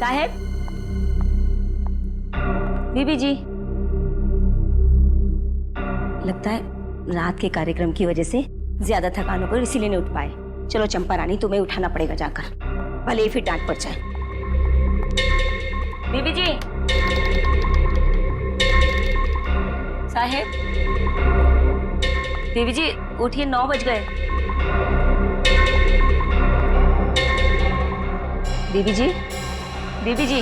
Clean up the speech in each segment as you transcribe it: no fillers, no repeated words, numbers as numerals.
साहेब, बीबी जी, लगता है रात के कार्यक्रम की वजह से ज्यादा थकान होकर इसीलिए नहीं उठ पाए। चलो चंपा रानी, तुम्हें उठाना पड़ेगा जाकर, भले ही फिर डांट पड़ जाए। बीबी जी, साहेब, बीबी जी उठिए, 9 बज गए। बीबी जी, बीबी जी,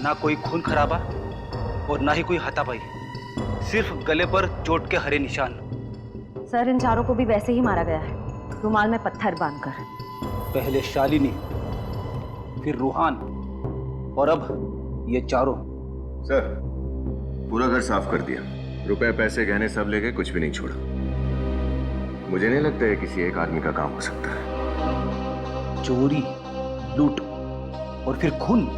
ना कोई खून खराबा और ना ही कोई हाथापाई, सिर्फ गले पर चोट के हरे निशान। सर, इन चारों को भी वैसे ही मारा गया है, रुमाल में पत्थर बांधकर। पहले शालिनी, फिर रूहान और अब ये चारों। सर, पूरा घर साफ कर दिया, रुपए पैसे गहने सब लेके कुछ भी नहीं छोड़ा। मुझे नहीं लगता है किसी एक आदमी का काम हो सकता है। चोरी, लूट और फिर खून।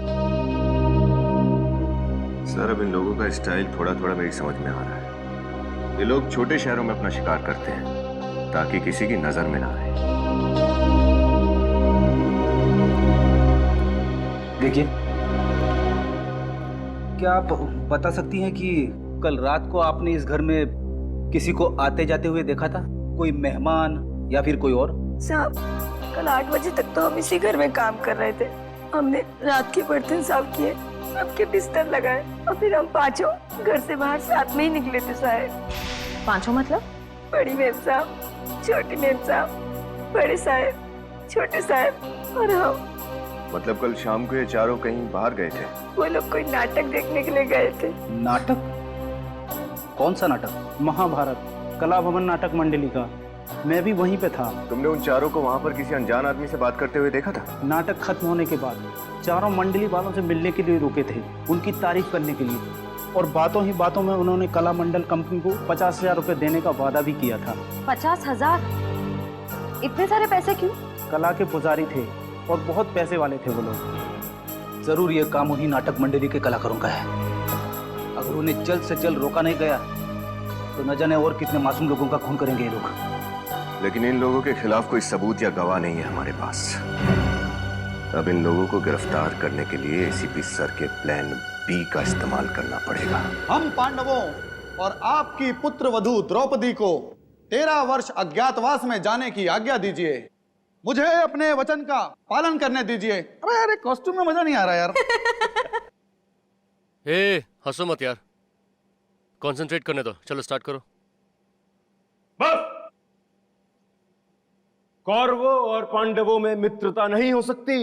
सर, अब इन लोगों का स्टाइल थोड़ा थोड़ा मेरी समझ में आ रहा है। ये लोग छोटे शहरों में अपना शिकार करते हैं ताकि किसी की नजर में ना आए। देखिए, क्या आप बता सकती हैं कि कल रात को आपने इस घर में किसी को आते जाते हुए देखा था? कोई मेहमान या फिर कोई और? साहब, कल 8 बजे तक तो हम इसी घर में काम कर रहे थे। हमने रात के बर्तन साफ किए, सबके बिस्तर लगाए और फिर हम पांचों घर से बाहर साथ में ही निकले थे साहब। पांचों मतलब? बड़ी मेम साहब, छोटी मेम साहब, बड़े साहब, छोटे साहब और हम। मतलब कल शाम को ये चारों कहीं बाहर गए थे? वो लोग कोई नाटक देखने के लिए गए थे। नाटक? कौन सा नाटक? महाभारत कला भवन नाटक मंडली का। मैं भी वहीं पे था। तुमने उन चारों को वहां पर किसी अनजान आदमी से बात करते हुए देखा था? नाटक खत्म होने के बाद चारों मंडली वालों से मिलने के लिए रुके थे, उनकी तारीफ करने के लिए, और बातों ही बातों में उन्होंने कला मंडल कंपनी को 50,000 रुपए देने का वादा भी किया था। 50,000? इतने सारे पैसे क्यों? कला के पुजारी थे और बहुत पैसे वाले थे वो लोग। जरूर ये काम उन्हीं नाटक मंडली के कलाकारों का है। अगर उन्हें जल्द से जल्द रोका नहीं गया तो न जाने और कितने मासूम लोगों का खून करेंगे ये लोग। लेकिन इन लोगों के खिलाफ कोई सबूत या गवाह नहीं है हमारे पास। अब इन लोगों को गिरफ्तार करने के लिए एसीपी सर के प्लान बी का इस्तेमाल करना पड़ेगा। हम पांडवों और आपकी पुत्र वधू द्रौपदी को 13 वर्ष अज्ञातवास में जाने की आज्ञा दीजिए। मुझे अपने वचन का पालन करने दीजिए। अरे यार, कॉस्ट्यूम में मजा नहीं आ रहा यार। ए, हंसो मत यार, कंसंट्रेट करने दो। चलो स्टार्ट करो। बस! कौरवों और पांडवों में मित्रता नहीं हो सकती,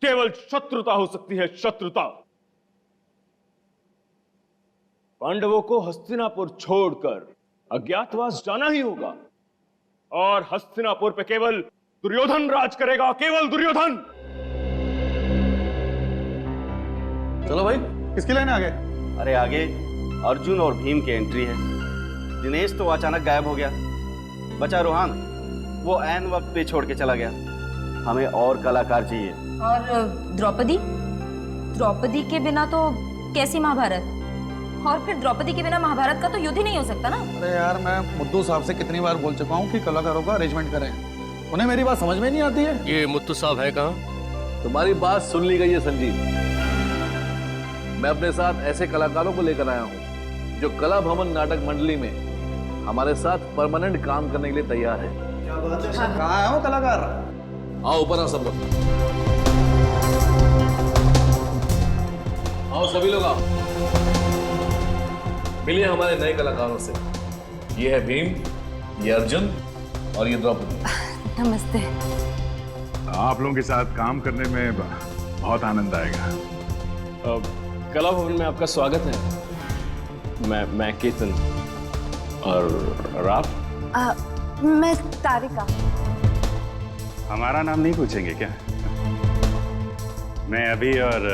केवल शत्रुता हो सकती है, शत्रुता। पांडवों को हस्तिनापुर छोड़कर अज्ञातवास जाना ही होगा, और हस्तिनापुर पे केवल दुर्योधन राज करेगा, केवल दुर्योधन। चलो भाई, किसकी लाइन आगे? अरे आगे अर्जुन और भीम की एंट्री है। दिनेश तो अचानक गायब हो गया, बचा रोहान, वो ऐन वक्त पे छोड़ के चला गया। हमें और कलाकार चाहिए। और द्रौपदी? द्रौपदी के बिना तो कैसी महाभारत? और फिर द्रौपदी के बिना महाभारत का तो युद्ध ही नहीं हो सकता ना। अरे यार, मैं मुद्दू साहब से कितनी बार बोल चुका हूँ कि कलाकारों का अरेंजमेंट करें, उन्हें मेरी बात समझ में नहीं आती है। ये मुत्तू साहब है कहाँ? तुम्हारी बात सुन ली गई है संजीव। मैं अपने साथ ऐसे कलाकारों को लेकर आया हूँ जो कला भवन नाटक मंडली में हमारे साथ परमानेंट काम करने के लिए तैयार है। कहाँ है वो कलाकार? आओ ऊपर आओ सब लोग, आओ सभी लोग आओ, मिलिए हमारे नए कलाकारों से। ये है भीम, ये अर्जुन और ये द्रौपदी। नमस्ते। आप लोगों के साथ काम करने में बहुत आनंद आएगा। कला भवन में आपका स्वागत है। मैं केतन। और आप? मैं तारिका। हमारा नाम नहीं पूछेंगे क्या? मैं अभी, और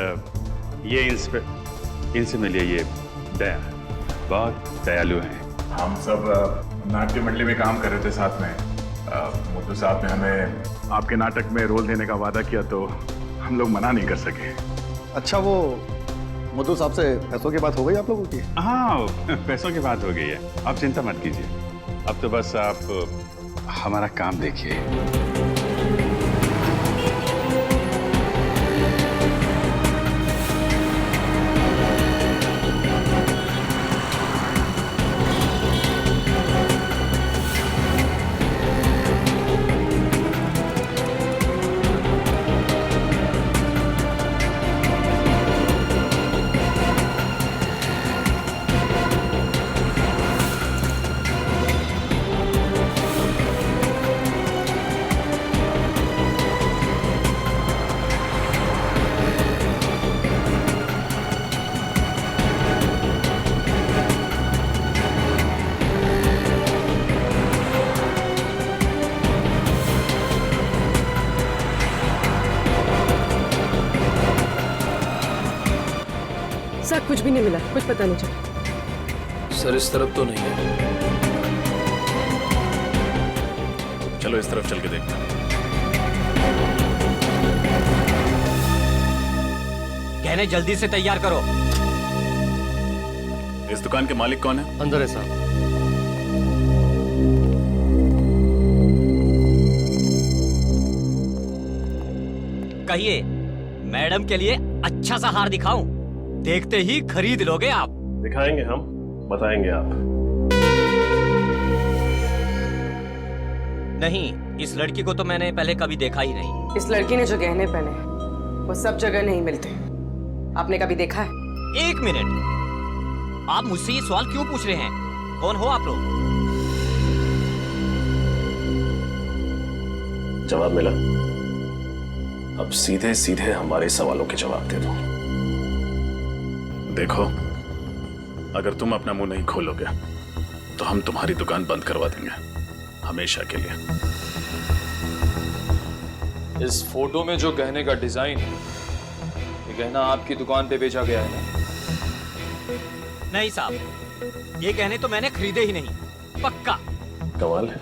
ये इनसे मिलिए, ये दया, बहुत दयालु हैं। हम सब नाट्य मंडली में काम कर रहे थे साथ में। मोटू साहब ने हमें आपके नाटक में रोल देने का वादा किया तो हम लोग मना नहीं कर सके। अच्छा, वो मधु साहब से पैसों की बात हो गई आप लोगों की? हाँ, पैसों की बात हो गई है, आप चिंता मत कीजिए। अब तो बस आप हमारा काम देखिए। सर कुछ भी नहीं मिला, कुछ पता नहीं चला। सर इस तरफ तो नहीं है। चलो इस तरफ चल के देखते हैं। गहने जल्दी से तैयार करो। इस दुकान के मालिक कौन है? अंदर है साहब। कहिए, मैडम के लिए अच्छा सा हार दिखाऊं? देखते ही खरीद लोगे आप। दिखाएंगे हम, बताएंगे आप। नहीं, इस लड़की को तो मैंने पहले कभी देखा ही नहीं। इस लड़की ने जो गहने पहने वो सब जगह नहीं मिलते। आपने कभी देखा है? एक मिनट, आप मुझसे ये सवाल क्यों पूछ रहे हैं? कौन हो आप लोग? जवाब मिला? अब सीधे सीधे हमारे सवालों के जवाब दे दो। देखो, अगर तुम अपना मुंह नहीं खोलोगे तो हम तुम्हारी दुकान बंद करवा देंगे, हमेशा के लिए। इस फोटो में जो गहने का डिजाइन है, ये गहना आपकी दुकान पे बेचा गया है ना? नहीं साहब, ये गहने तो मैंने खरीदे ही नहीं, पक्का। कमाल है,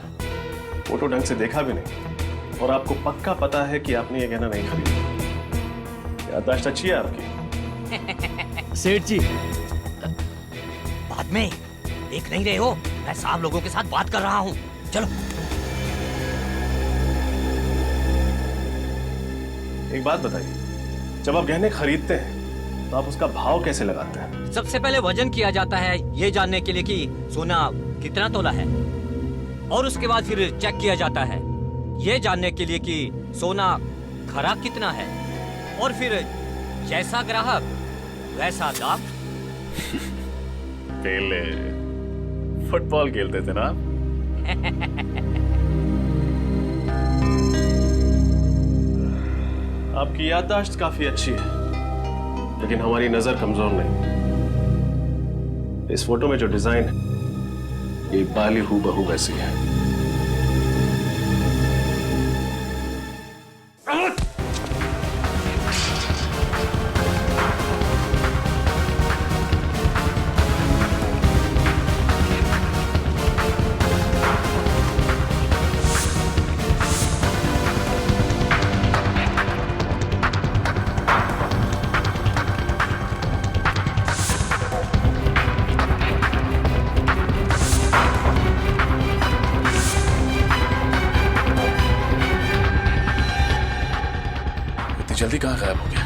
फोटो ढंग से देखा भी नहीं और आपको पक्का पता है कि आपने ये गहना नहीं खरीदा। याददाश्त अच्छी है आपकी। सेठ जी, बाद में देख नहीं रहे हो, मैं साहब लोगों के साथ बात कर रहा हूँ। चलो। एक बात बताइए, जब आप गहने खरीदते हैं तो आप उसका भाव कैसे लगाते हैं? सबसे पहले वजन किया जाता है, ये जानने के लिए कि सोना कितना तोला है, और उसके बाद फिर चेक किया जाता है, ये जानने के लिए कि सोना खराब कितना है, और फिर जैसा ग्राहक वैसा दाम। पहले फुटबॉल खेलते थे ना? आपकी याददाश्त काफी अच्छी है, लेकिन हमारी नजर कमजोर नहीं। इस फोटो में जो डिजाइन है, ये बाली हूबहू वैसी है। जल्दी कहाँ गायब हो गया?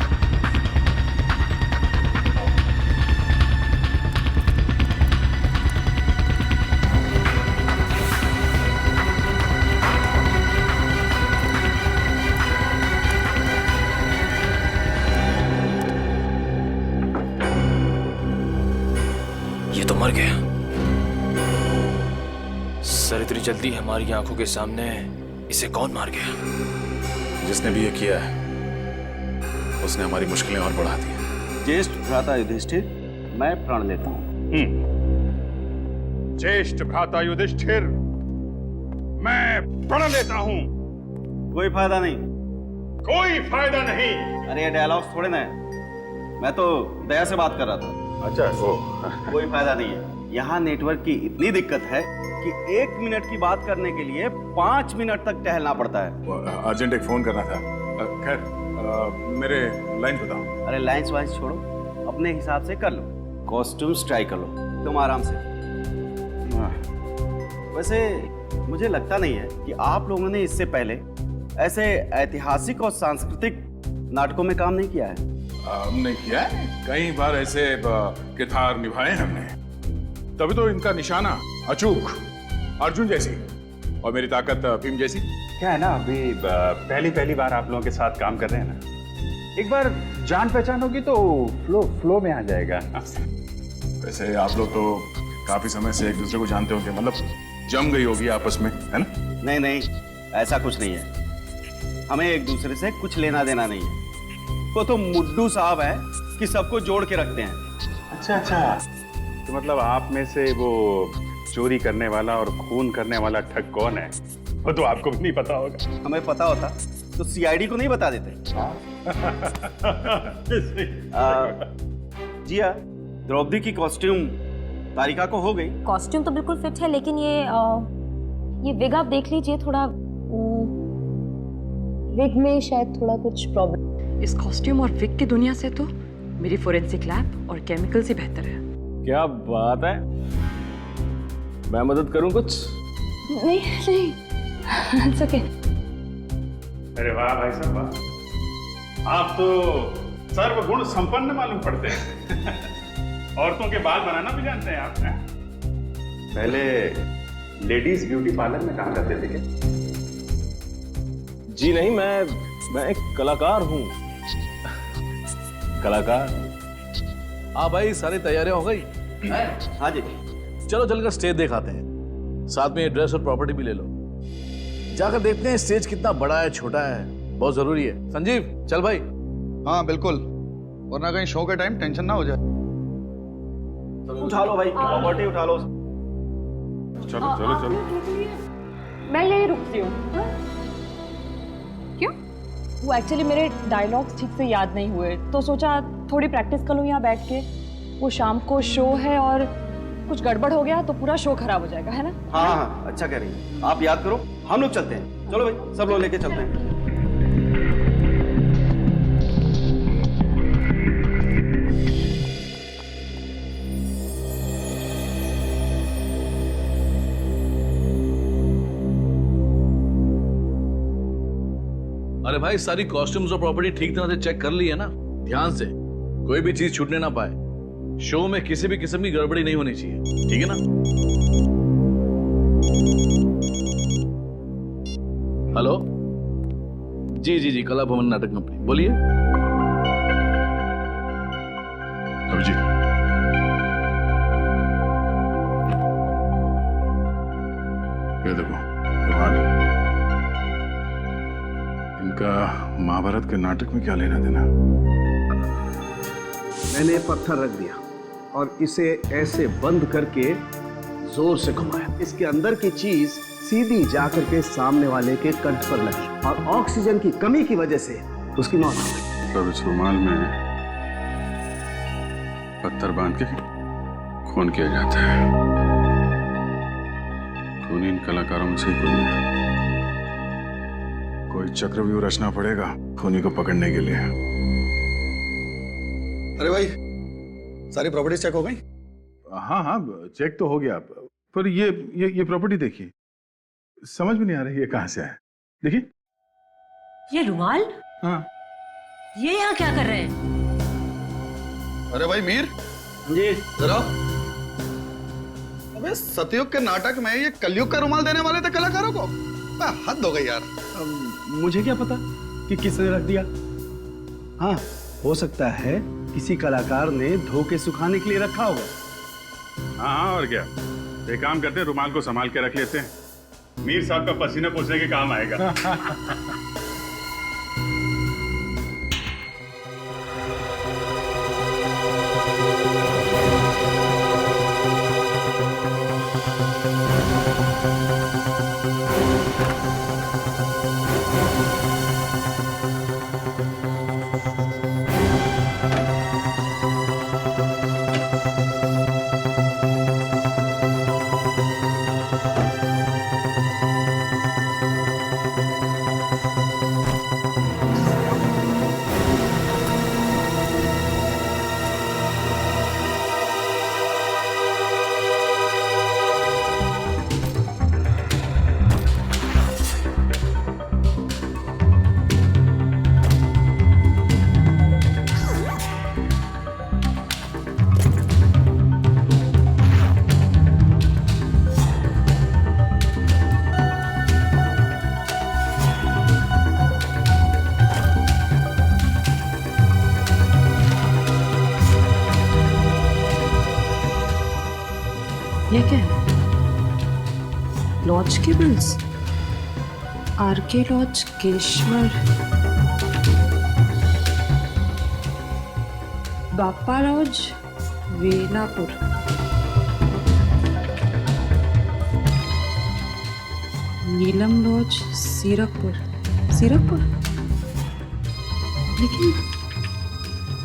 ये तो मर गया। सर इतनी जल्दी हमारी आंखों के सामने इसे कौन मार गया? जिसने भी ये किया है उसने हमारी मुश्किलें और बढ़ा दी हैं। ज्येष्ठ भ्राता युधिष्ठिर, मैं प्रण लेता हूँ। ज्येष्ठ भ्राता युधिष्ठिर, मैं प्रण लेता हूँ। कोई फायदा नहीं। कोई फायदा नहीं। अरे ये डायलॉग्स थोड़े ना है, मैं तो दया से बात कर रहा था। अच्छा, कोई फायदा नहीं है। यहाँ नेटवर्क की इतनी दिक्कत है कि 1 मिनट की बात करने के लिए 5 मिनट तक टहलना पड़ता है। अर्जेंट एक फोन करना था। खैर, मेरे लाइन्स बताओ। अरे लाइन्स वाइन्स छोड़ो, अपने हिसाब से कर लो। कॉस्ट्यूम्स ट्राई कर लो तुम आराम से। वैसे मुझे लगता नहीं है कि आप लोगों ने इससे पहले ऐसे ऐतिहासिक और सांस्कृतिक नाटकों में काम नहीं किया है। हमने किया है, कई बार ऐसे किरदार निभाए हमने, तभी तो इनका निशाना अचूक अर्जुन जैसी और मेरी ताकत भीम जैसी। क्या है ना, अभी पहली बार आप लोगों के साथ काम कर रहे हैं ना, एक बार जान पहचान होगी तो फ्लो में आ जाएगा। वैसे आप लोग तो काफी समय से एक दूसरे को जानते होंगे, मतलब जम गई होगी आपस में, है ना? नहीं नहीं, ऐसा कुछ नहीं है। हमें एक दूसरे से कुछ लेना देना नहीं है। वो तो मुड्डू साहब है कि सबको जोड़ के रखते हैं। अच्छा, तो मतलब आप में से वो चोरी करने वाला और खून करने वाला ठग कौन है, वो तो आपको भी नहीं पता होगा। हमें पता होता तो सीआईडी को नहीं बता देते। जिया, द्रौपदी की कॉस्ट्यूम तारिका को हो गई। कॉस्ट्यूम तो बिल्कुल फिट है, लेकिन ये विग आप देख लीजिए, थोड़ा विग में शायद थोड़ा कुछ प्रॉब्लम। इस कॉस्ट्यूम और विग की दुनिया से तो मेरी फोरेंसिक लैब और केमिकल से बेहतर है। क्या बात है, मैं मदद करूं कुछ? नहीं It's okay. अरे वाह भाई साहब वाह, आप तो सर्वगुण संपन्न मालूम पड़ते हैं। औरतों के बाल बनाना भी जानते हैं आप। पहले लेडीज ब्यूटी पार्लर में काम करते थे क्या? जी नहीं, मैं एक कलाकार हूं। कलाकार? हाँ भाई, सारी तैयारियां हो गई? हाँ जी। चलो चलकर स्टेज दिखाते हैं, साथ में एड्रेस और प्रॉपर्टी भी ले लो। जाकर देखते हैं स्टेज कितना बड़ा है छोटा है, बहुत जरूरी है। संजीव चल भाई। हाँ बिल्कुल, वरना कहीं शो के टाइम टेंशन ना हो जाए। उठा लो भाई, प्रॉपर्टी उठा लो। चलो चलो चलो। मैं यही रुकती हूँ। क्यों? वो एक्चुअली मेरे डायलॉग्स ठीक से याद नहीं हुए, तो सोचा थोड़ी प्रैक्टिस कर लूँ यहाँ बैठ के। वो शाम को शो है और कुछ गड़बड़ हो गया तो पूरा शो खराब हो जाएगा, है ना? हाँ, अच्छा कह रही हैं। आप याद करो, हम लोग चलते हैं। चलो भाई, सब लोग लेके चलते हैं। अरे भाई, सारी कॉस्ट्यूम्स और प्रॉपर्टी ठीक तरह से चेक कर ली है ना? ध्यान से, कोई भी चीज छूटने ना पाए। शो में किसी भी किस्म की गड़बड़ी नहीं होनी चाहिए, ठीक है ना? हेलो, जी, कला भवन नाटक कंपनी, बोलिए। जी, ये देखो रुमाल। इनका महाभारत के नाटक में क्या लेना देना? मैंने पत्थर रख दिया और इसे ऐसे बंद करके जोर से घुमाया। इसके अंदर की चीज सीधी जाकर के सामने वाले के कंठ पर लगी और ऑक्सीजन की कमी की वजह से उसकी मौत हो गई। तब इस रुमाल में पत्थर बांध के खून किया जाता है। खून इन कलाकारों में से कोई है। कोई चक्रव्यूह रचना पड़ेगा खूनी को पकड़ने के लिए। अरे भाई, सारी प्रॉपर्टी चेक हो गई? हाँ, चेक तो हो गया, पर ये प्रॉपर्टी देखिए, समझ में नहीं आ रही है कहाँ से आया। देखिए ये रुमाल? हाँ। ये यहाँ क्या कर रहे हैं? अरे भाई मीर जी, जरा। अबे सतयुग के नाटक में ये कलयुग का रुमाल देने वाले थे कलाकारों को? हद हो गई यार। मुझे क्या पता कि किसने रख दिया। हाँ, हो सकता है किसी कलाकार ने धो के सुखाने के लिए रखा होगा। हाँ, और क्या, एक काम करते हैं, रुमाल को संभाल के रख लेते हैं। मीर साहब का पसीना पोछने के काम आएगा। ये क्या है? लॉज के बिल्स, आरके लॉज, केशवर, बापा लॉज, वेलापुर। नीलम लॉज, सीरकपुर। सीरकपुर?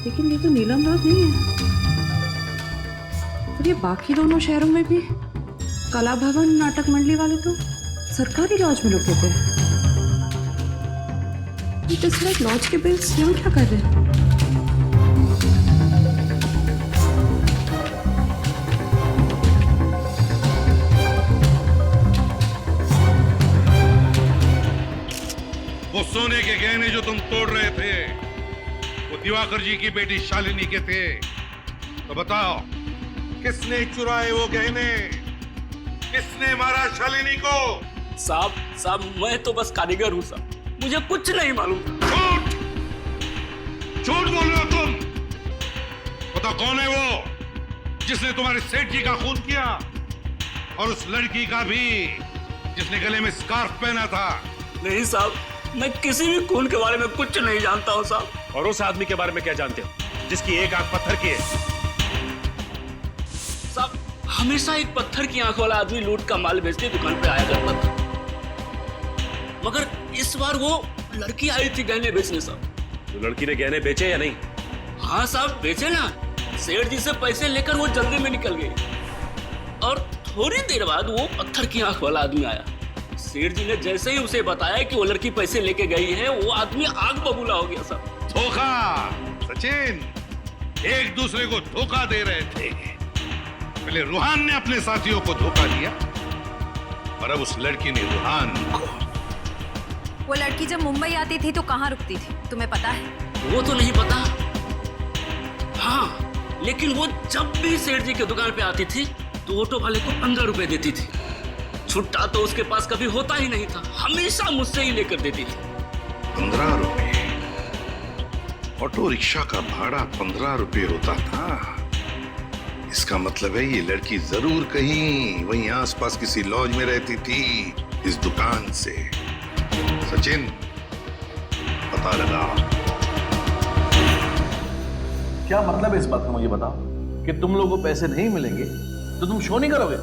लेकिन ये तो नीलम लॉज नहीं है। और ये बाकी दोनों शहरों में भी कला भवन, नाटक मंडली वाले तो सरकारी लॉज में रुके थे। लॉज के बिल्स यहाँ क्या कर रहे हैं? वो सोने के गहने जो तुम तोड़ रहे थे वो दिवाकर जी की बेटी शालिनी के थे, तो बताओ किसने चुराए वो गहने? किसने मारा शालिनी को? साहब मैं तो बस कारीगर हूँ साहब, मुझे कुछ नहीं मालूम। झूठ बोल रहे हो तुम। बताओ कौन है वो जिसने तुम्हारे सेठ जी का खून किया, और उस लड़की का भी जिसने गले में स्कार्फ पहना था? नहीं साहब, मैं किसी भी खून के बारे में कुछ नहीं जानता हूँ साहब। और उस आदमी के बारे में क्या जानते हो जिसकी एक आंख पत्थर की है? साहब हमेशा एक पत्थर की आंख वाला आदमी लूट का माल बेचने दुकान पे आया करता था, मगर इस बार वो लड़की आई थी गहने बेचने साहब। तो लड़की ने गहने बेचे या नहीं? हाँ साहब बेचे ना। सेठ जी से पैसे लेकर वो जल्दी में निकल गई, और थोड़ी देर बाद वो पत्थर की आंख वाला आदमी आया। सेठ जी ने जैसे ही उसे बताया कि वो लड़की पैसे लेके गई है, वो आदमी आग बबूला हो गया साहब। धोखा सचिन, एक दूसरे को धोखा दे रहे थे। पहले रूहान ने अपने साथियों को धोखा दिया, और अब उस लड़की ने रूहान को। वो लड़की जब मुंबई आती थी तो कहाँ रुकती थी, तुम्हें पता है? वो तो नहीं पता, हाँ, लेकिन वो जब भी सेठ जी की दुकान पे आती थी तो ऑटो वाले को 15 रुपए देती थी। छुट्टा तो उसके पास कभी होता ही नहीं था, हमेशा मुझसे ही लेकर देती थी। 15 रुपए? ऑटो रिक्शा का भाड़ा 15 रुपए होता था? इसका मतलब है ये लड़की जरूर कहीं वहीं आसपास किसी लॉज में रहती थी इस दुकान से। सचिन पता लगा। क्या मतलब है इस बात का, मुझे बताओ कि तुम लोगों को पैसे नहीं मिलेंगे तो तुम शो नहीं करोगे?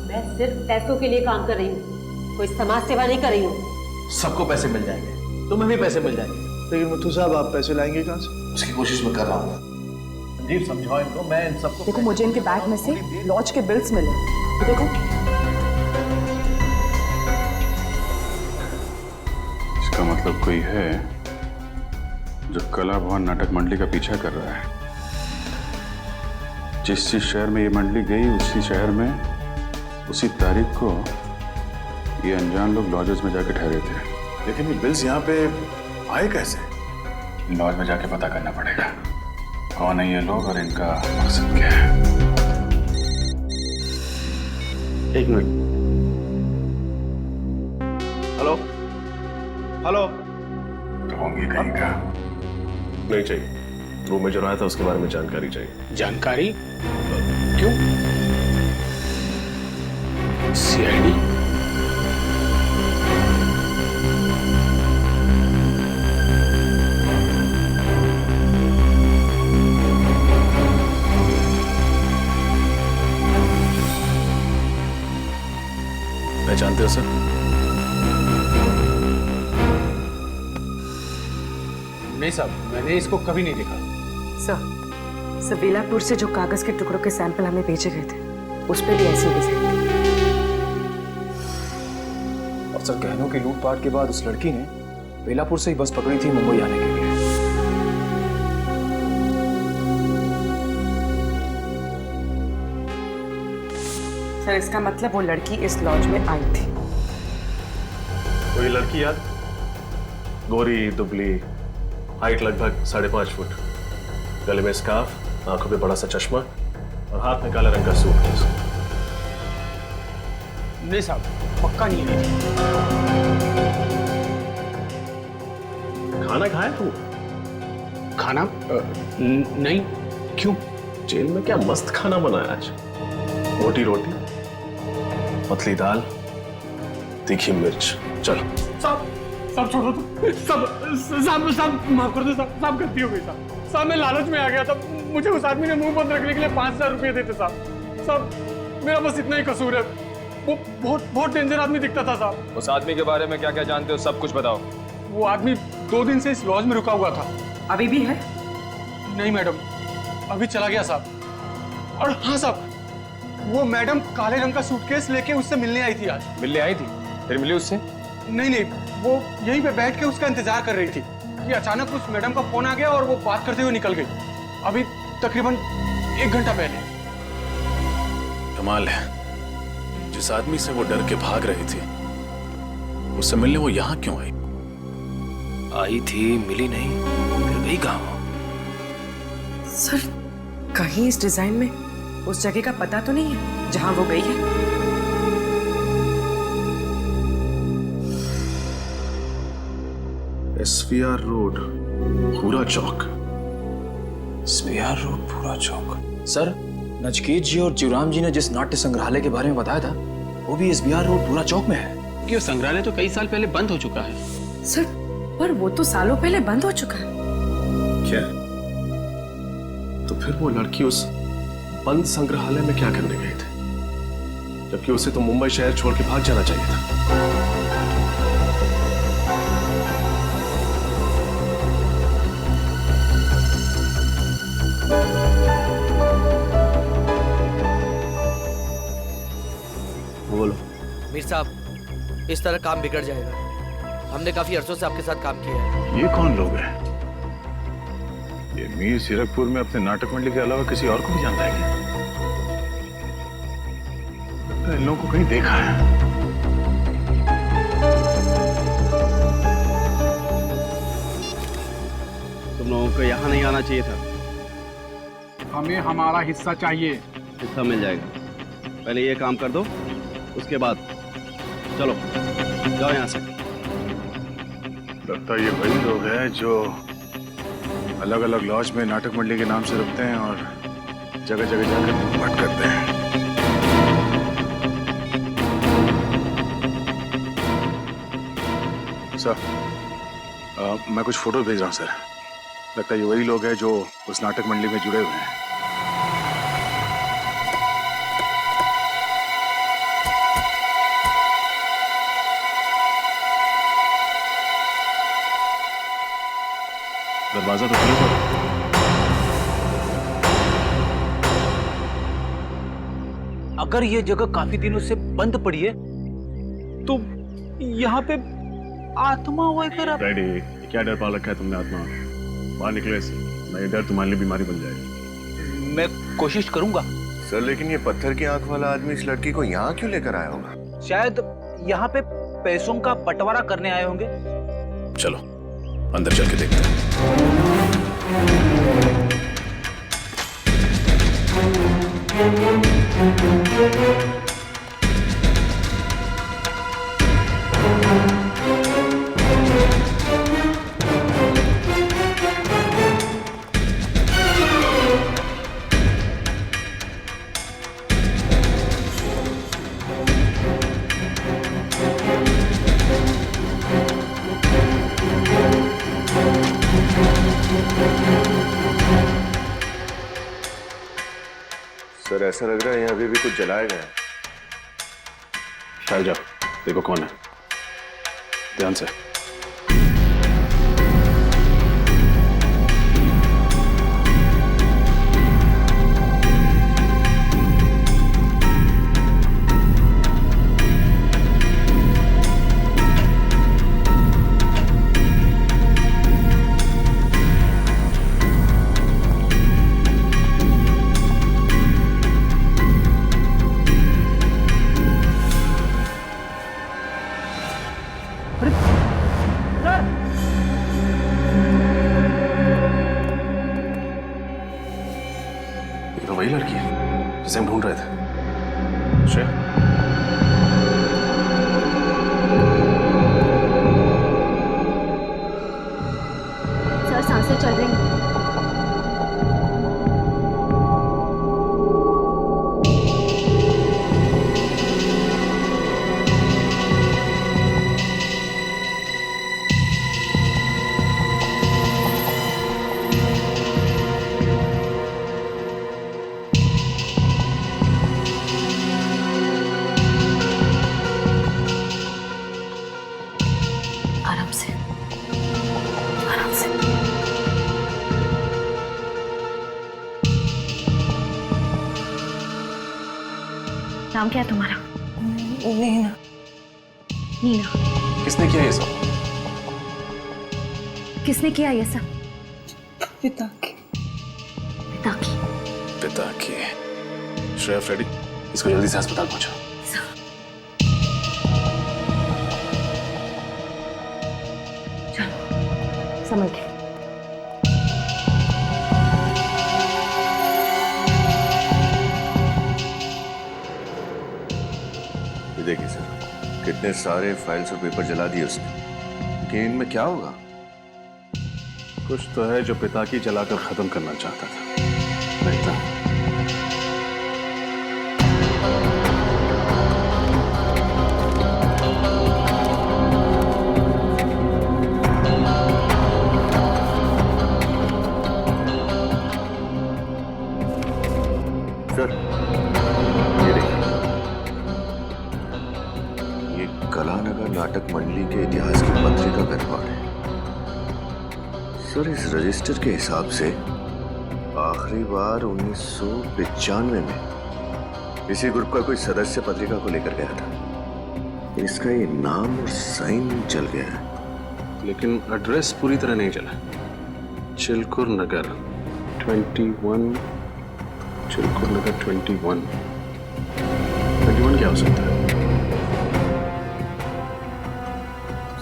मैं सिर्फ पैसों के लिए काम कर रही हूँ, कोई समाज सेवा नहीं कर रही हूँ। सबको पैसे मिल जाएंगे, तुम्हें भी पैसे मिल जाएंगे। लेकिन मुथु साहब आप पैसे लाएंगे कहाँ से? उसकी कोशिश मैं कर रहा हूँ। संजीव समझाओ इनको, मैं इन सबको। देखो मुझे इनके बैग में से लॉज के बिल्स मिले, देखो। इसका मतलब कोई है जो कला भवन नाटक मंडली का पीछा कर रहा है। जिस शहर में ये मंडली गई उसी शहर में उसी तारीख को ये अनजान लोग लॉजेस में जाके ठहरे थे। लेकिन ये बिल्स यहाँ पे आए कैसे? लॉज में जाके पता करना पड़ेगा कौन है ये लोग और इनका मकसद क्या है। एक मिनट। Hello hello. ढोंगी कहीं का? नहीं चाहिए, रूम में जो आया था उसके बारे में जानकारी चाहिए। जानकारी? क्यों? सीआईडी? सर? नहीं साहब, मैंने इसको कभी नहीं देखा। सर बेलापुर से जो कागज के टुकड़ों के सैंपल हमें भेजे गए थे उस पे भी ऐसी डिजाइन थी। और सर गहनों की लूटपाट के बाद उस लड़की ने बेलापुर से ही बस पकड़ी थी मुंबई आने के लिए। सर इसका मतलब वो लड़की इस लॉज में आई थी। कोई लड़की याद? गोरी दुबली, हाइट लगभग 5.5 फुट, गले में स्कार्फ, आंखों पे बड़ा सा चश्मा और हाथ में काला रंग का सूटकेस। नहीं साहब, पक्का नहीं है। खाना खाया तू? खाना? नहीं, क्यों? जेल में क्या मस्त खाना बनाया आज। मोटी रोटी, पतली दाल, तीखी मिर्च। चलो सब छोड़ो तो। सब माफ कर दो साहब, गलती हो गई साहब। मैं लालच में आ गया था। मुझे उस आदमी ने मुंह बंद रखने के लिए 5,000 रुपये देते साहब। मेरा बस इतना ही कसूर है। वो बहुत डेंजर आदमी दिखता था साहब। उस आदमी के बारे में क्या क्या जानते हो, सब कुछ बताओ। वो आदमी 2 दिन से इस लॉज में रुका हुआ था। अभी भी है? नहीं मैडम, अभी चला गया साहब। और हाँ साहब, वो मैडम काले रंग का सूटकेस लेके उससे मिलने आई थी आज। मिलने आई थी? फिर मिली उससे? नहीं, वो यहीं पे बैठ के उसका इंतजार कर रही थी कि अचानक उस मैडम का फोन आ गया और वो बात करते हुए निकल गई। अभी तकरीबन 1 घंटा पहले। कमाल है, जिस आदमी से वो डर के भाग रही थी उससे मिलने वो यहाँ क्यों आई? आई थी, मिली नहीं, फिर गई कहाँ? सर कहीं इस डिजाइन में उस जगह का पता तो नहीं है जहां वो गई है? SVR रोड, पूरा चौक। SVR रोड, पूरा चौक। सर नचकेत जी और जीवराम जी ने जिस नाट्य संग्रहालय के बारे में बताया था वो भी SVR रोड, पूरा चौक में है। कि वो संग्रहालय तो कई साल पहले बंद हो चुका है। सर पर वो तो सालों पहले बंद हो चुका है। क्या? तो फिर वो लड़की उस बंद संग्रहालय में क्या करने गई थी, जबकि उसे तो मुंबई शहर छोड़ के भाग जाना चाहिए था? बोलो। मीर साहब, इस तरह काम बिगड़ जाएगा। हमने काफी अरसों से आपके साथ काम किया है। ये कौन लोग हैं? ये मीर सीरकपुर में अपने नाटक मंडली के अलावा किसी और को भी जानता है क्या? इन लोगों को कहीं देखा है। तुम लोगों को यहाँ नहीं आना चाहिए था। हमें हमारा हिस्सा चाहिए। हिस्सा मिल जाएगा, पहले ये काम कर दो, उसके बाद चलो जाओ यहाँ से। लगता है ये वही लोग हैं जो अलग अलग लॉज में नाटक मंडली के नाम से रुकते हैं और जगह जगह जाकर लूटपाट करते हैं। सर, मैं कुछ फोटो भेज रहा हूँ सर। लगता है ये वही लोग हैं जो उस नाटक मंडली में जुड़े हुए हैं। दरवाजा तो खुला था। अगर ये जगह काफी दिनों से बंद पड़ी है तो यहाँ पे आत्मा वगैरह। डैडी, क्या डर पाल रखा है तुमने आत्मा? बाहर निकले से, नहीं डर तुम्हारे लिए बीमारी बन जाएगी। मैं कोशिश करूंगा सर, लेकिन ये पत्थर की आंख वाला आदमी इस लड़की को यहाँ क्यों लेकर आया होगा? शायद यहाँ पे पैसों का बंटवारा करने आए होंगे। चलो अंदर चल के देखते हैं। सर, ऐसा लग रहा है यहाँ अभी भी कुछ जलाया गया है। चल जाओ। देखो कौन है, ध्यान से। वही लड़की है जिसे हम ढूंढ रहे थे। श्रेया, सर सांसें चल रही हैं। आराम से, आराम से। नाम क्या है तुम्हारा? नीना। नीना। किसने किया ये सब? किसने किया ये सब? पिता की। पिता की। पिता की। श्रेया, फ्रेडी, इसको जल्दी से अस्पताल पहुंचाओ। समझ गए। ये देखिए सर, कितने सारे फाइल्स और पेपर जला दिए उसने, लेकिन इनमें क्या होगा? कुछ तो है जो पिता की जलाकर खत्म करना चाहता था। देखता हूं। सर, ये देखिए, ये कलानगर नाटक मंडली के इतिहास की पत्रिका का रिकॉर्ड है। सर, इस रजिस्टर के हिसाब से आखिरी बार 1995 में इसी ग्रुप का कोई सदस्य पत्रिका को लेकर गया था। इसका ये नाम और साइन चल गया है, लेकिन एड्रेस पूरी तरह नहीं चला। चिलकुर नगर 21, चिलकुर नगर 21 क्या हो सकता है?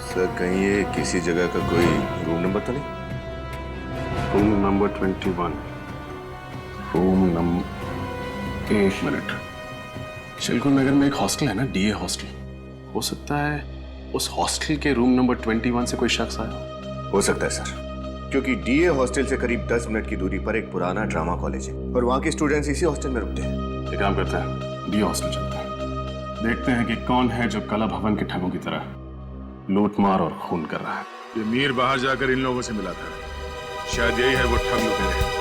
सर, कहीं ये किसी जगह का कोई रूम नंबर तो नहीं? Room number 21, room number, 1 minute. Chilkur Nagar में एक हॉस्टल है ना, डीए हॉस्टल। हो सकता है उस हॉस्टल के रूम नंबर 21 से कोई शख्स आया। हो सकता है सर, क्योंकि डीए हॉस्टल से करीब 10 मिनट की दूरी पर एक पुराना ड्रामा कॉलेज है और वहाँ के स्टूडेंट्स इसी हॉस्टल में रुकते हैं। एक काम करते हैं, डीए हॉस्टल चलते हैं, देखते हैं कि कौन है जो कला भवन के ठगों की तरह लूटमार और खून कर रहा है। ये मीर बाहर जाकर इन लोगों से मिला था, शायद यही है वो ठग लुटेरे।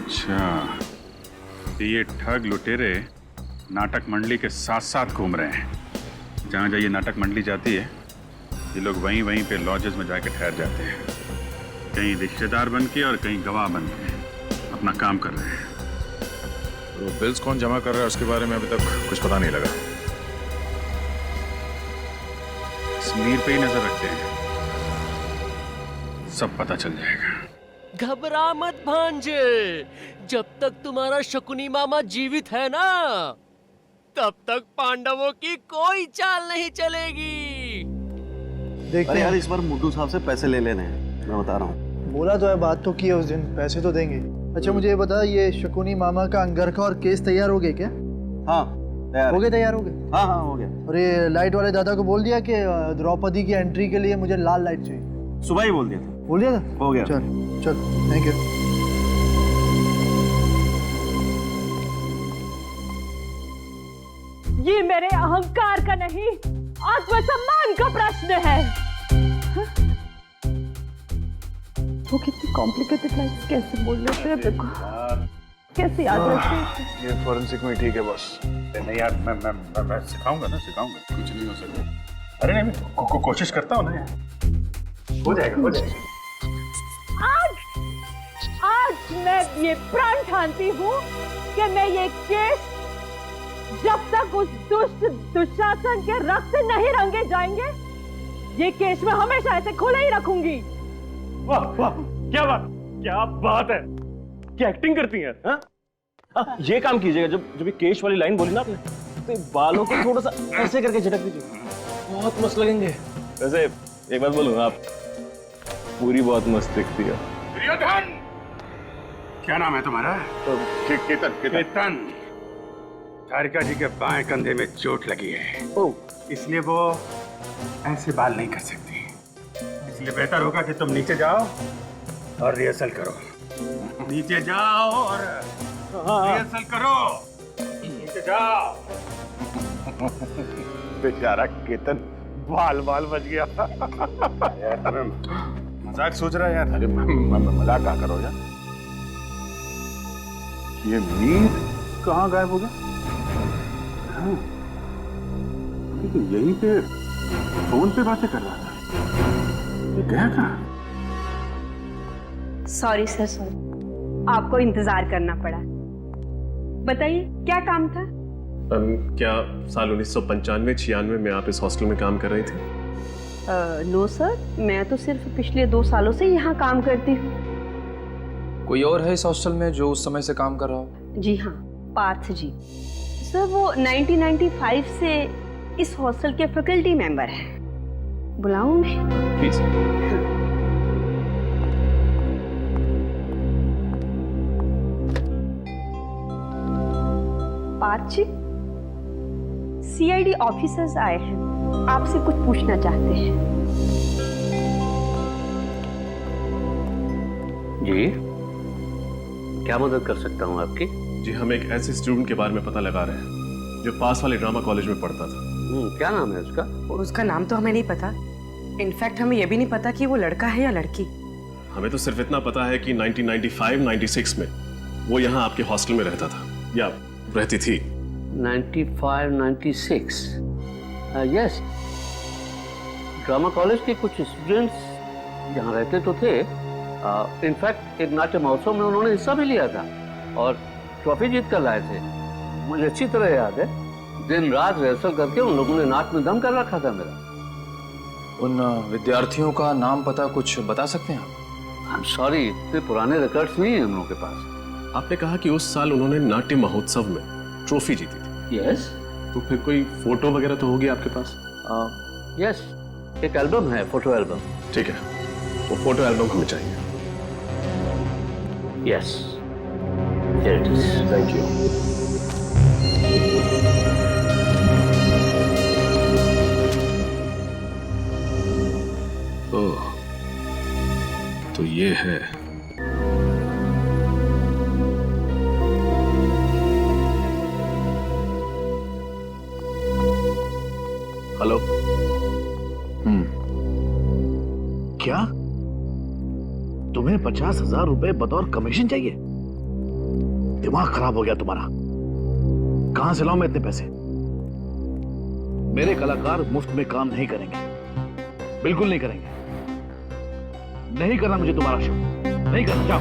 अच्छा, ये ठग लुटेरे नाटक मंडली के साथ साथ घूम रहे हैं। जहाँ जहाँ ये नाटक मंडली जाती है, ये लोग वहीं वहीं पे लॉजेस में जाके ठहर जाते हैं। कहीं रिश्तेदार बन के और कहीं गवाह बन के अपना काम कर रहे हैं। तो बिल्स कौन जमा कर रहा है उसके बारे में अभी तक कुछ पता नहीं लगा। समीर पे ही नजर रखते हैं, सब पता चल जाएगा। घबरा मत भांजे, जब तक तुम्हारा शकुनी मामा जीवित है ना, तब तक पांडवों की कोई चाल नहीं चलेगी। अरे यार, इस बार मुड्डू साहब से पैसे ले लेने हैं, मैं बता रहा हूँ। बोला तो है, बात तो की है उस दिन, पैसे तो देंगे। अच्छा मुझे ये बता, ये शकुनी मामा का अंगरखा और केस तैयार हो गए क्या? हाँ तैयार हो गए, तैयार हो गए। हाँ हाँ हो गया। और ये लाइट वाले दादा को बोल दिया कि द्रौपदी की एंट्री के लिए मुझे लाल लाइट चाहिए? सुबह ही बोल दिया था। बोल दिया था? हो गया। चल चल, थैंक यू। ये मेरे अहंकार का नहीं, आत्मसम्मान का प्रश्न है। वो कितनी कॉम्प्लिकेटेड लाइन्स कैसे बोल लेते हैं, देखो कैसे याद रखते हैं। ये फॉरेंसिक में ठीक है बॉस। नहीं यार, मैं सिखाऊंगा ना, सिखाऊंगा, कुछ नहीं हो सकता। अरे नहीं, मैं कोशिश करता हूँ ना यार, हो जाएगा, हो जाएगा। आज मैं ये प्रण ठानती हूँ कि मैं ये केस जब तक उस दुष्ट दुशासन के रक्त से नहीं रंगे जाएंगे, ये केस मैं हमेशा ऐसे खुले ही रखूंगी। वाह वाह, क्या बात, क्या बात है, क्या एक्टिंग करती हैं, हाँ? ये काम कीजिएगा, जब ये केश वाली लाइन बोली ना आपने, तो बालों को थोड़ा सा ऐसे करके झटक दीजिए, बहुत मस्त लगेंगे। वैसे एक बात बोलूं, आप पूरी बहुत मस्त दिखती है। दुर्योधन, क्या नाम है तुम्हारा? केतन। तारिका जी के बाएं कंधे में चोट लगी है, इसलिए वो ऐसे बाल नहीं कर सकती। इसलिए बेहतर होगा कि तुम नीचे जाओ और रिहर्सल करो। नीचे जाओ और रिहर्सल करो। नीचे जाओ। बेचारा केतन बाल बच गया। यार तुम्हें मजाक सोच रहा है यार? अरे मजाक क्या करो यार, ये मीर कहाँ गायब हो गया? हाँ, तो यहीं पे फोन पे बातें कर रहा था, ये गया कहाँ? सॉरी सर, सॉरी, आपको इंतजार करना पड़ा। बताइए क्या काम था? क्या साल 1995-96 में आप इस हॉस्टल में काम कर रही थी? नो सर, मैं तो सिर्फ पिछले 2 सालों से यहाँ काम करती हूँ। कोई और है इस हॉस्टल में जो उस समय से काम कर रहा हो? जी हाँ, पार्थ जी। सर वो 1995 से इस हॉस्टल के फैकल्टी मेंबर हैं। बुलाऊं मैं? Please. Parth ji, CID officers आए हैं, आपसे कुछ पूछना चाहते हैं। जी, क्या मदद कर सकता हूँ आपकी? जी, हम एक ऐसे स्टूडेंट के बारे में पता लगा रहे हैं जो पास वाले ड्रामा कॉलेज में पढ़ता था। क्या नाम है उसका? उसका नाम तो हमें नहीं पता। इनफैक्ट हमें यह भी नहीं पता कि वो लड़का है या लड़की। हमें तो सिर्फ इतना पता है कि 1995-96 में वो यहाँ आपके हॉस्टल में रहता था या रहती थी। 95-96, यस, ड्रामा कॉलेज के कुछ स्टूडेंट्स यहाँ रहते तो थे। इनफैक्ट एक नाट्य महोत्सव में उन्होंने हिस्सा भी लिया था और ट्रॉफी जीत कर लाए थे। मुझे अच्छी तरह याद है, दिन रात रिहर्सल करके उन लोगों ने नाच में दम कर रखा था मेरा। उन विद्यार्थियों का नाम पता कुछ बता सकते हैं आप? आई एम सॉरी, इतने पुराने रिकॉर्ड्स नहीं है हम लोगों के पास। आपने कहा कि उस साल उन्होंने नाट्य महोत्सव में ट्रॉफी जीती थी। यस। तो फिर कोई फोटो वगैरह तो होगी आपके पास? यस, एक एल्बम है, फोटो एल्बम। ठीक है, वो फोटो एल्बम हमें चाहिए। Yes, here it is. Thank you. ओह, तो ये है। हेलो। क्या तुम्हें 50,000 रुपए बतौर कमीशन चाहिए? दिमाग खराब हो गया तुम्हारा। कहां से लाऊं मैं इतने पैसे? मेरे कलाकार मुफ्त में काम नहीं करेंगे, बिल्कुल नहीं करेंगे। नहीं करना मुझे तुम्हारा शो, नहीं करना। जाओ।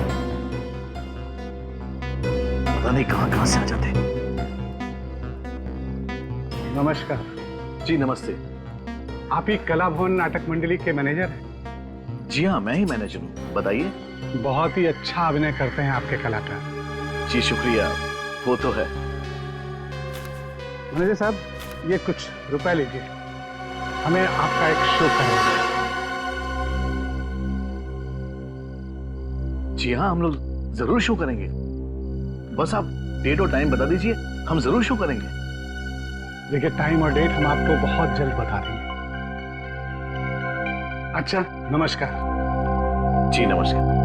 पता नहीं कहां कहां से आ जाते। नमस्कार जी। नमस्ते। आप ही कला भवन नाटक मंडली के मैनेजर हैं? जी हाँ, मैं ही मैनेजर हूँ। बताइए। बहुत ही अच्छा अभिनय करते हैं आपके कलाकार। जी शुक्रिया, वो तो है। मैनेजर साहब, ये कुछ रुपए लीजिए, हमें आपका एक शो करना है। जी हाँ, हम लोग जरूर शो करेंगे। बस आप डेट और टाइम बता दीजिए, हम जरूर शो करेंगे। देखिए, टाइम और डेट हम आपको बहुत जल्द बता देंगे। अच्छा, नमस्कार। जी नमस्कार।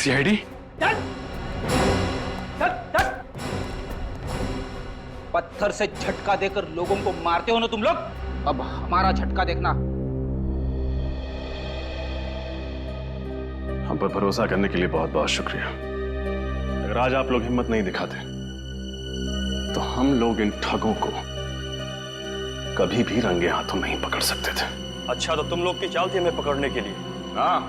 सीआईडी? पत्थर से झटका देकर लोगों को मारते हो ना तुम लोग, अब हमारा झटका देखना। हम पर भरोसा करने के लिए बहुत बहुत शुक्रिया। अगर आज आप लोग हिम्मत नहीं दिखाते तो हम लोग इन ठगों को कभी भी रंगे हाथों नहीं पकड़ सकते थे। अच्छा, तो तुम लोग की चाल थी हमें पकड़ने के लिए? हाँ,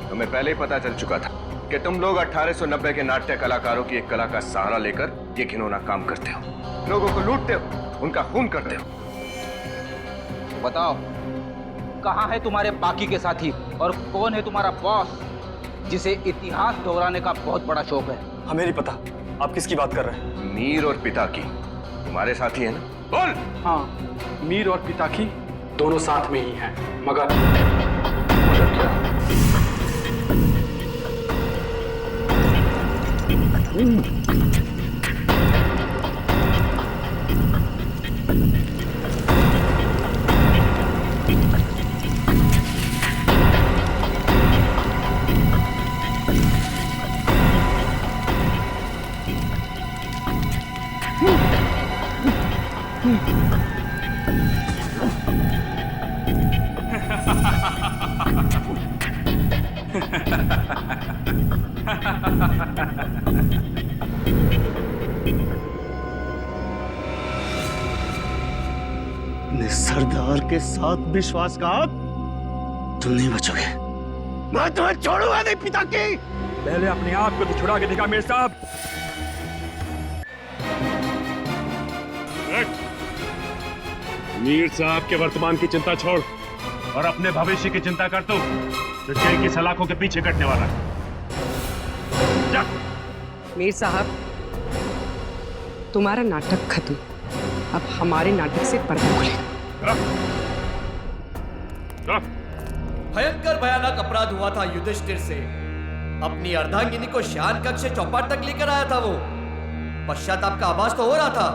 तुम्हें पहले ही पता चल चुका था कि तुम लोग 1890 के नाट्य कलाकारों की एक कला का सहारा लेकर ये घिनौना काम करते हो, लोगों को लूटते हो, उनका खून करते हो। बताओ, कहाँ है तुम्हारे बाकी के साथी और कौन है तुम्हारा बॉस जिसे इतिहास दोहराने का बहुत बड़ा शौक है? हमें नहीं पता आप किसकी बात कर रहे हैं। मीर और पिता की तुम्हारे साथी है ना? बोल। हाँ, मीर और पिता की दोनों साथ में ही हैं, मगर सरदार के साथ विश्वासघात, तुम नहीं बचोगे। मैं तुम्हें छोड़ूंगा नहीं पिता की। पहले अपने आप को तो छुड़ा के दिखा मीर साहब। मीर साहब के वर्तमान की चिंता छोड़ और अपने भविष्य की चिंता कर, तो जेल की सलाखों के पीछे कटने वाला है। जा। मीर साहब, तुम्हारा नाटक खत्म, अब हमारे नाटक से पर्दा खुलेगा। भयंकर भयानक अपराध हुआ था युधिष्ठिर से। अपनी अर्धांगिनी को शान कक्ष से चौपाट तक लेकर आया था वो। पश्चाताप का आभास तो हो रहा था,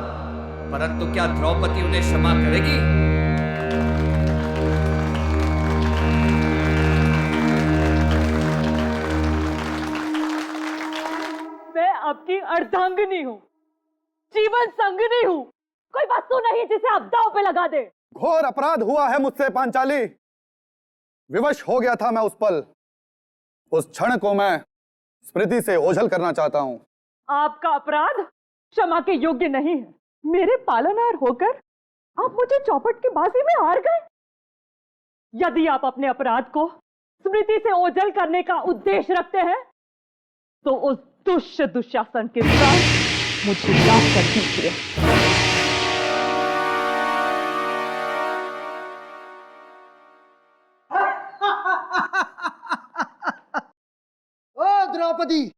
परंतु क्या द्रौपदी उन्हें क्षमा करेगी? मैं आपकी अर्धांगिनी हूँ, जीवन संगिनी हूँ, कोई वस्तु नहीं जिसे आप दांव पे लगा दे। घोर अपराध हुआ है मुझसे पांचाली। विवश हो गया था मैं उस पल। उस क्षण को मैं स्मृति से ओझल करना चाहता हूं। आपका अपराध क्षमा के योग्य नहीं है। मेरे पालनहार होकर आप मुझे चौपट की बाजी में हार गए। यदि आप अपने अपराध को स्मृति से ओझल करने का उद्देश्य रखते हैं तो उस दुष्ट दुशासन के साथ मुझे याद कर दीजिए। ओ द्रौपदी,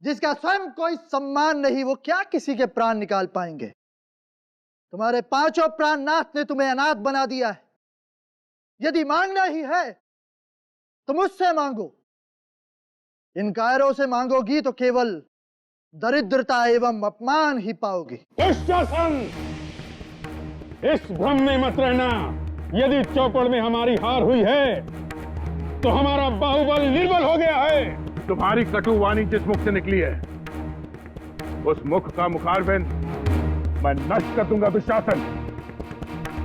जिसका स्वयं कोई सम्मान नहीं, वो क्या किसी के प्राण निकाल पाएंगे? तुम्हारे पांचों प्राणनाथ ने तुम्हें अनाथ बना दिया है। यदि मांगना ही है तो मुझसे मांगो। इन कायरों से मांगोगी तो केवल दरिद्रता एवं अपमान ही पाओगी। दुशासन, इस भ्रम में मत रहना। यदि चौपड़ में हमारी हार हुई है तो हमारा बाहुबल निर्बल हो गया है। तुम्हारी कटुवाणी जिस मुख से निकली है उस मुख का मुखारबिंद मैं नष्ट कर दूंगा दुशासन।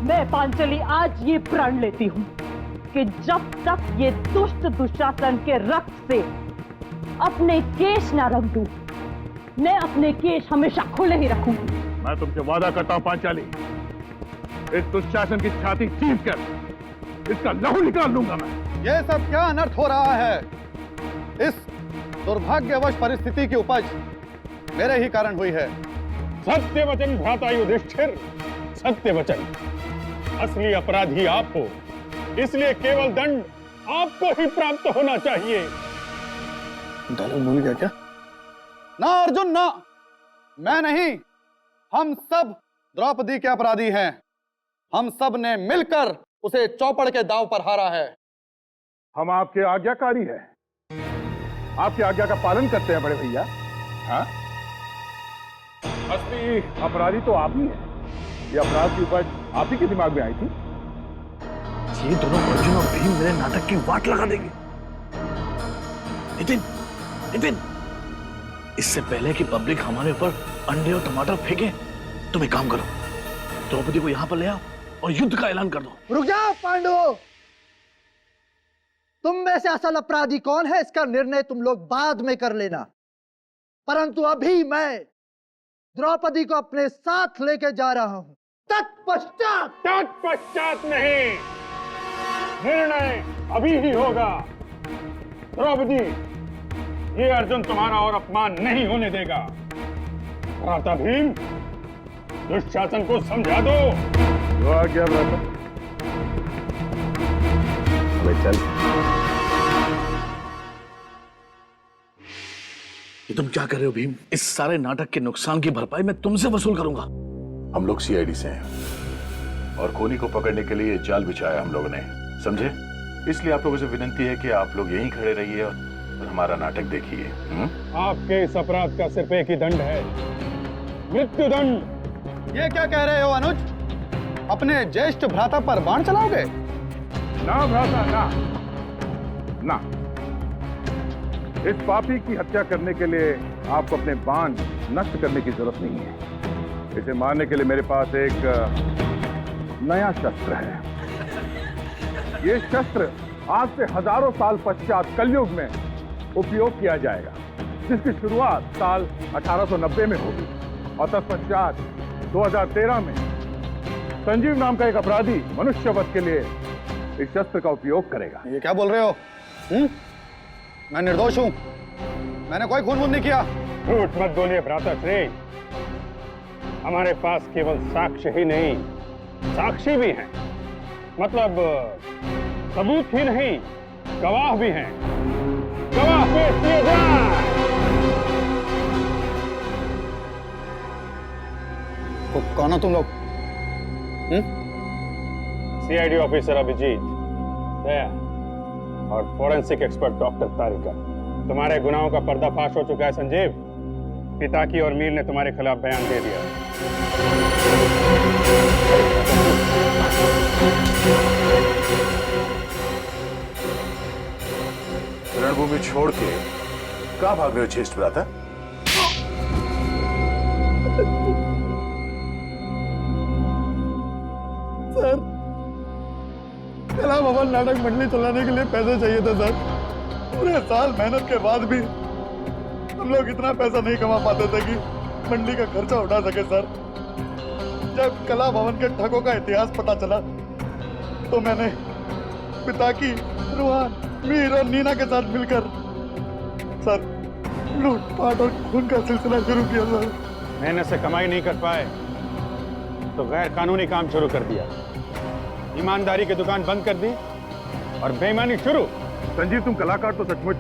मैं पांचली आज ये प्रण लेती हूँ कि जब तक ये दुष्ट दुशासन के रक्त से अपने केश ना रंग दूं, मैं अपने केश हमेशा खुले ही रखूंगी। मैं तुमसे वादा करता हूं पांचाली, इस दुशासन की छाती चीर कर इसका लहू निकाल लूंगा मैं। ये सब क्या अनर्थ हो रहा है? इस दुर्भाग्यवश परिस्थिति की उपज मेरे ही कारण हुई है। सत्य वचन भ्राता युधिष्ठिर, सत्य वचन। असली अपराधी आप हो, इसलिए केवल दंड आपको ही प्राप्त होना चाहिए। डायलॉग भूल गया क्या? ना अर्जुन ना, मैं नहीं, हम सब द्रौपदी के अपराधी हैं। हम सब ने मिलकर उसे चौपड़ के दांव पर हारा है। हम आपके आज्ञाकारी हैं, आपकी आज्ञा का पालन करते हैं बड़े भैया। हाँ, असली अपराधी तो आप ही हैं। ये अपराध की उपज आप ही के दिमाग में आई थी। ये दोनों अर्जुन और भीम मेरे नाटक की वाट लगा देंगे। नितिन, नितिन, इससे पहले कि पब्लिक हमारे ऊपर अंडे और टमाटर फेंके, तुम एक काम करो, द्रौपदी को यहां पर ले आओ और युद्ध का ऐलान कर दो। रुक जाओ पांडवों, तुम में से असल अपराधी कौन है इसका निर्णय तुम लोग बाद में कर लेना, परंतु अभी मैं द्रौपदी को अपने साथ लेके जा रहा हूं। तत्पश्चात नहीं, निर्णय अभी ही होगा। द्रौपदी, ये अर्जुन तुम्हारा और अपमान नहीं होने देगा। भ्राता भीम, दुशासन को समझा दो। तो आ गया भ्राता, चल। ये तुम क्या कर रहे हो भीम? इस सारे नाटक के नुकसान की भरपाई मैं तुमसे वसूल करूंगा। हम लोग सीआईडी से हैं और खूनी को पकड़ने के लिए जाल बिछाया हम लोगों ने, समझे? इसलिए आप लोगों से विनती है कि आप लोग यहीं खड़े रहिए और हमारा नाटक देखिए। आपके इस अपराध का सिर्फ एक ही दंड है, मृत्यु दंड। ये क्या कह रहे हो अनुज? अपने ज्येष्ठ भ्राता पर बाण चलाओगे? ना भ्राता, ना। इस पापी की हत्या करने के लिए आपको अपने बाण नष्ट करने की जरूरत नहीं है। इसे मारने के लिए मेरे पास एक नया शस्त्र है। ये शस्त्र आज से हजारों साल पश्चात कलयुग में उपयोग किया जाएगा, जिसकी शुरुआत साल 1890 में होगी और तत्पश्चात 2013 में संजीव नाम का एक अपराधी मनुष्य वध के लिए इस शस्त्र का उपयोग करेगा। ये क्या बोल रहे हो? मैं निर्दोष हूं, मैंने कोई खून नहीं किया। झूठ मत बोलिए भ्राता श्री, हमारे पास केवल साक्ष्य ही नहीं, साक्षी भी हैं, मतलब सबूत ही नहीं, गवाह भी हैं। गवाह पेश किए जाएं। कौन हो तुम लोग? सीआईडी ऑफिसर अभिजीत, दया और फोरेंसिक एक्सपर्ट डॉक्टर तारिका। तुम्हारे गुनाहों का पर्दाफाश हो चुका है संजीव। पिताकी और मीर ने तुम्हारे खिलाफ बयान दे दिया। रणभूमि छोड़ के कहां भाग रहे हो ज्येष्ठ भ्राता? सर, कला भवन नाटक मंडली चलाने के लिए पैसे चाहिए थे सर। पूरे साल मेहनत के बाद भी हम लोग इतना पैसा नहीं कमा पाते थे कि मंडली का खर्चा उठा सके सर। जब कला भवन के ठगों का इतिहास पता चला तो मैंने पिताकी, रुहान, मीर और नीना के साथ मिलकर सर लूटपाट और खून का सिलसिला शुरू किया सर। मेहनत से कमाई नहीं कर पाए तो गैर कानूनी काम शुरू कर दिया, ईमानदारी की दुकान बंद कर दी और बेईमानी शुरू। संजीव, तुम कलाकार तो सचमुच